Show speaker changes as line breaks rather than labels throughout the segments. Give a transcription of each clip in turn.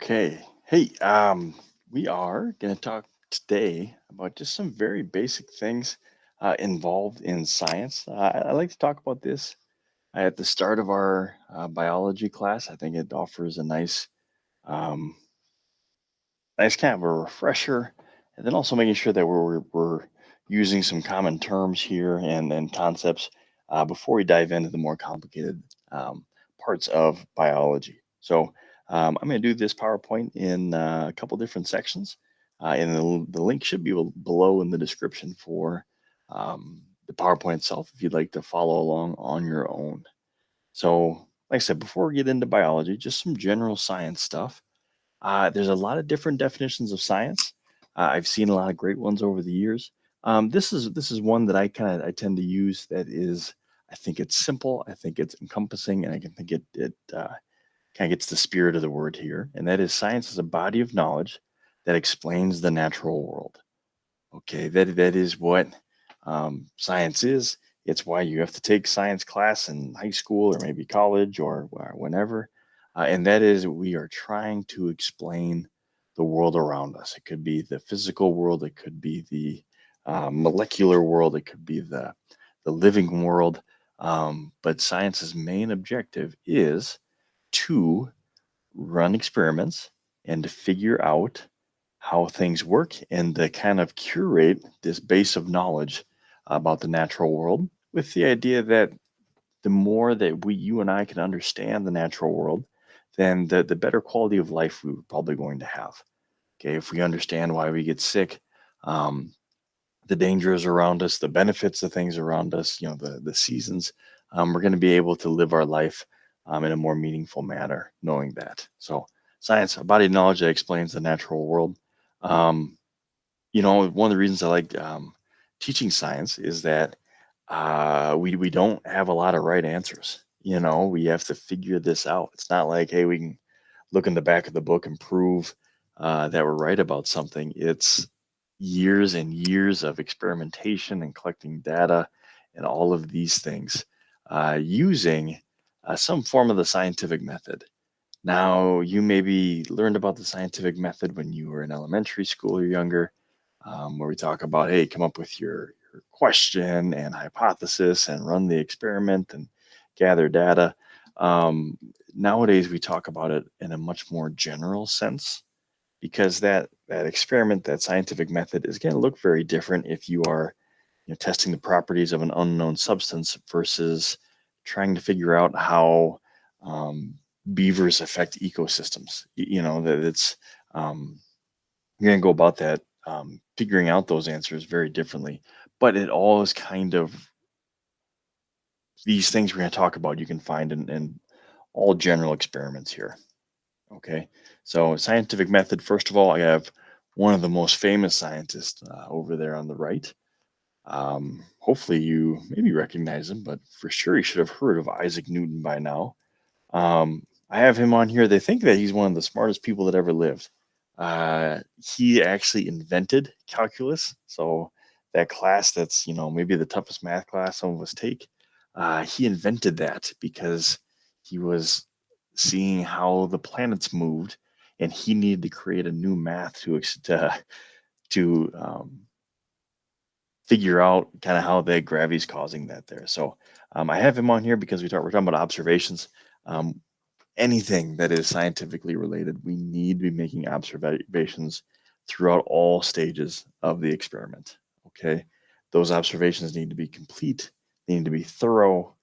Okay. Hey, we are going to talk today about just some very basic things involved in science. I like to talk about this at the start of our biology class. I think it offers a um, nice kind of a refresher, and then also making sure that we're using some common terms here and concepts before we dive into the more complicated parts of biology. So I'm going to do this PowerPoint in a couple different sections, and the link should be below in the description for the PowerPoint itself if you'd like to follow along on your own. So, like I said, before we get into biology, just some general science stuff. There's a lot of different definitions of science. I've seen a lot of great ones over the years. This is one that I tend to use that is I think it's simple. I think it's encompassing, and I can think it kind of gets the spirit of the word here, and that is science is a body of knowledge that explains the natural world. Okay, that is what science is. It's why you have to take science class in high school or maybe college or whenever. And that is we are trying to explain the world around us. It could be the physical world, it could be the molecular world, it could be the living world. But science's main objective is to run experiments and to figure out how things work and to kind of curate this base of knowledge about the natural world with the idea that the more that you and I can understand the natural world, then the better quality of life we're probably going to have. Okay, if we understand why we get sick, um, the dangers around us, the benefits of things around us, the seasons, we're going to be able to live our life in a more meaningful manner, knowing that. So, science, a body of knowledge that explains the natural world. Um, one of the reasons I like teaching science is that we don't have a lot of right answers. We have to figure this out. It's not like, hey, we can look in the back of the book and prove that we're right about something. It's years and years of experimentation and collecting data and all of these things using some form of the scientific method. Now, you maybe learned about the scientific method when you were in elementary school or younger, where we talk about, hey, come up with your question and hypothesis and run the experiment and gather data. Um, Nowadays, we talk about it in a much more general sense because that experiment, that scientific method, is going to look very different if you are testing the properties of an unknown substance versus trying to figure out how um, beavers affect ecosystems. That it's you're going to go about that figuring out those answers very differently. But it all is kind of these things we're going to talk about. You can find in all general experiments here. Okay, so scientific method. First of all, I have one of the most famous scientists over there on the right. Hopefully, you maybe recognize him, but for sure, you should have heard of Isaac Newton by now. I have him on here. They think that he's one of the smartest people that ever lived. He actually invented calculus. So that class that's maybe the toughest math class some of us take. He invented that because he was seeing how the planets moved, and he needed to create a new math to figure out kind of how the gravity's causing that there. So I have him on here because we're talking about observations. Um, Anything that is scientifically related, we need to be making observations throughout all stages of the experiment. Okay, those observations need to be complete. They need to be thorough.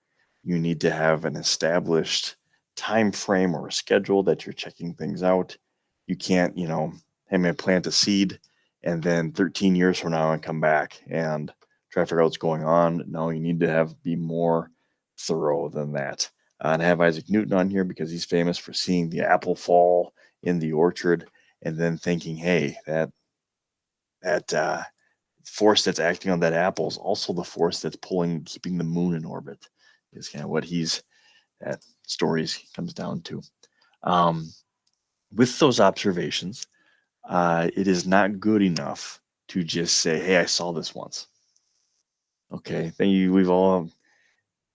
You need to have an established time frame or a schedule that you're checking things out. You can't, hey, I'm going to plant a seed and then 13 years from now and come back and try to figure out what's going on. No, you need to be more thorough than that. And I have Isaac Newton on here because he's famous for seeing the apple fall in the orchard and then thinking, hey, that force that's acting on that apple is also the force that's keeping the moon in orbit. Is kind of what that stories comes down to. Um, with those observations, it is not good enough to just say, "Hey, I saw this once." Okay, we've all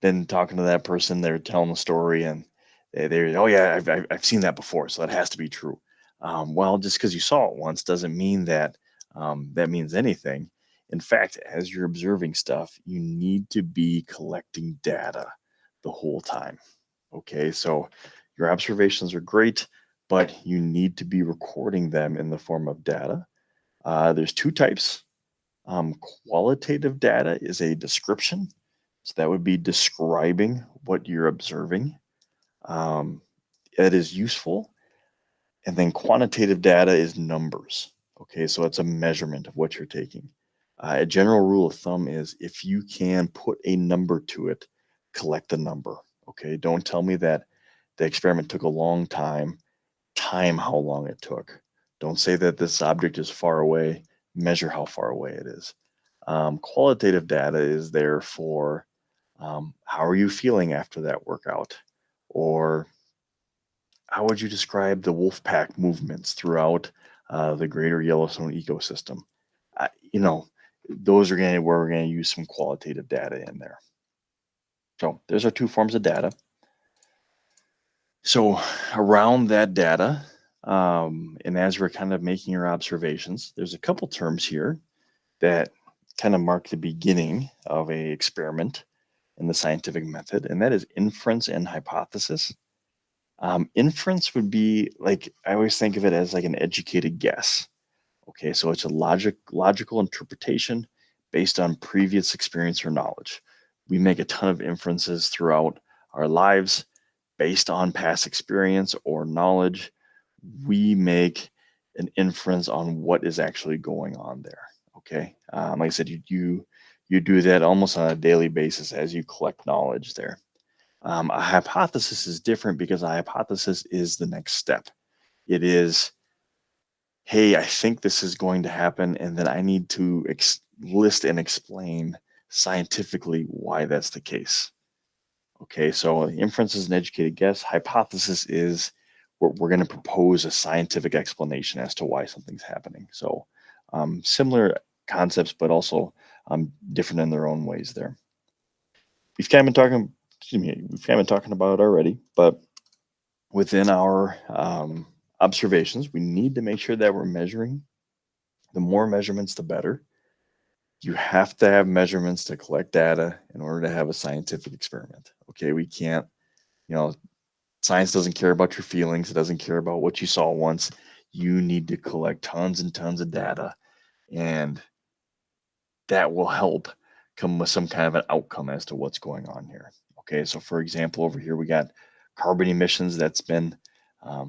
been talking to that person. They're telling the story, and they're, "Oh yeah, I've seen that before, so that has to be true." Well, just because you saw it once doesn't mean that that means anything. In fact, as you're observing stuff, you need to be collecting data the whole time. Okay, so your observations are great, but you need to be recording them in the form of data. There's two types. Qualitative data is a description, so that would be describing what you're observing. Um, it is useful. And then quantitative data is numbers. Okay, so it's a measurement of what you're taking. A general rule of thumb is if you can put a number to it, collect the number. Okay, don't tell me that the experiment took a long time. Time how long it took. Don't say that this object is far away. Measure how far away it is. Qualitative data is there for how are you feeling after that workout? Or how would you describe the wolf pack movements throughout the greater Yellowstone ecosystem? You know, those are going to where we're going to use some qualitative data in there. So there's our two forms of data. So around that data, and as we're kind of making our observations, there's a couple terms here that kind of mark the beginning of a experiment in the scientific method, and that is inference and hypothesis. Inference would be like I always think of it as like an educated guess. Okay, so it's a logical interpretation based on previous experience or knowledge. We make a ton of inferences throughout our lives based on past experience or knowledge. We make an inference on what is actually going on there. Okay, like I said, you do that almost on a daily basis as you collect knowledge there. A hypothesis is different because a hypothesis is the next step. It is, hey, I think this is going to happen, and then I need to list and explain scientifically why that's the case. Okay, so inference is an educated guess. Hypothesis is we're going to propose a scientific explanation as to why something's happening. So similar concepts, but also different in their own ways there. We've kind of been talking, excuse me, we've kind of been talking about it already, but within our observations, we need to make sure that we're measuring. The more measurements, the better. You have to have measurements to collect data in order to have a scientific experiment. Okay, we can't, you know, science doesn't care about your feelings, it doesn't care about what you saw once. You need to collect tons and tons of data, and that will help come with some kind of an outcome as to what's going on here. Okay, so for example, over here we got carbon emissions. That's been a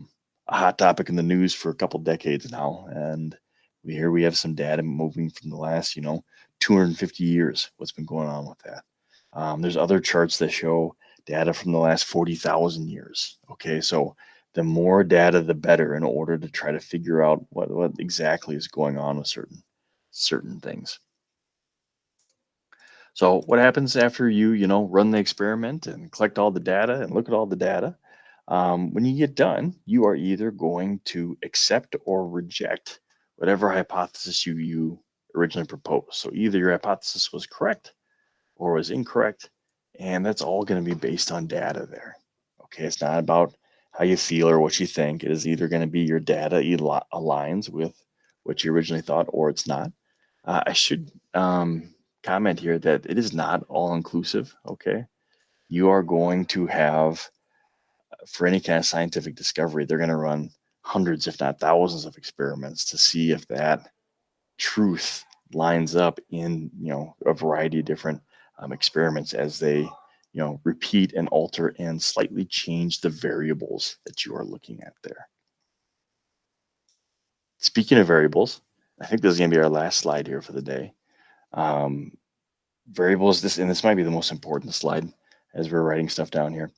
hot topic in the news for a couple decades now, and we have some data moving from the last 250 years. What's been going on with that? There's other charts that show data from the last 40,000 years. Okay, so the more data, the better, in order to try to figure out what exactly is going on with certain things. So what happens after you run the experiment and collect all the data and look at all the data? When you get done, you are either going to accept or reject whatever hypothesis you originally proposed. So either your hypothesis was correct or was incorrect, and that's all going to be based on data there. Okay, it's not about how you feel or what you think. It is either going to be your data aligns with what you originally thought or it's not. I should comment here that it is not all inclusive. Okay, you are going to have, for any kind of scientific discovery, they're going to run hundreds, if not thousands, of experiments to see if that truth lines up in a variety of different experiments as they repeat and alter and slightly change the variables that you are looking at there. Speaking of variables, I think this is going to be our last slide here for the day. Variables, this might be the most important slide as we're writing stuff down here.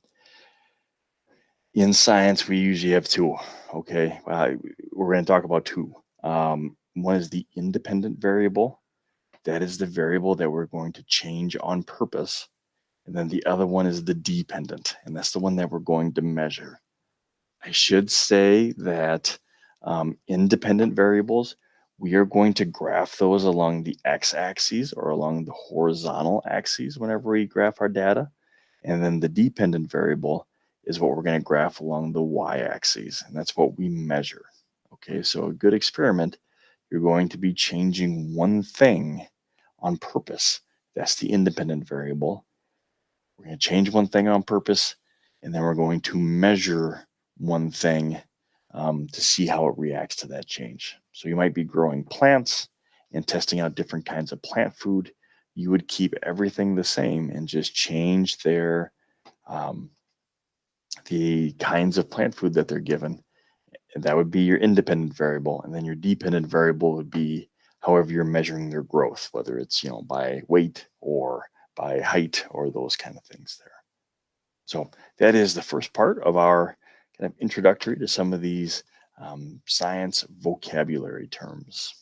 In science, we usually have two. Okay, we're going to talk about two. One is the independent variable. That is the variable that we're going to change on purpose. And then the other one is the dependent, and that's the one that we're going to measure. I should say that independent variables, we are going to graph those along the x-axis or along the horizontal axes whenever we graph our data. And then the dependent variable is what we're going to graph along the y-axis, and that's what we measure. Okay, so a good experiment, you're going to be changing one thing on purpose. That's the independent variable. We're going to change one thing on purpose, and then we're going to measure one thing to see how it reacts to that change. So you might be growing plants and testing out different kinds of plant food. You would keep everything the same and just change um, the kinds of plant food that they're given. And that would be your independent variable. And then your dependent variable would be however you're measuring their growth, whether it's, by weight or by height or those kind of things there. So that is the first part of our kind of introductory to some of these science vocabulary terms.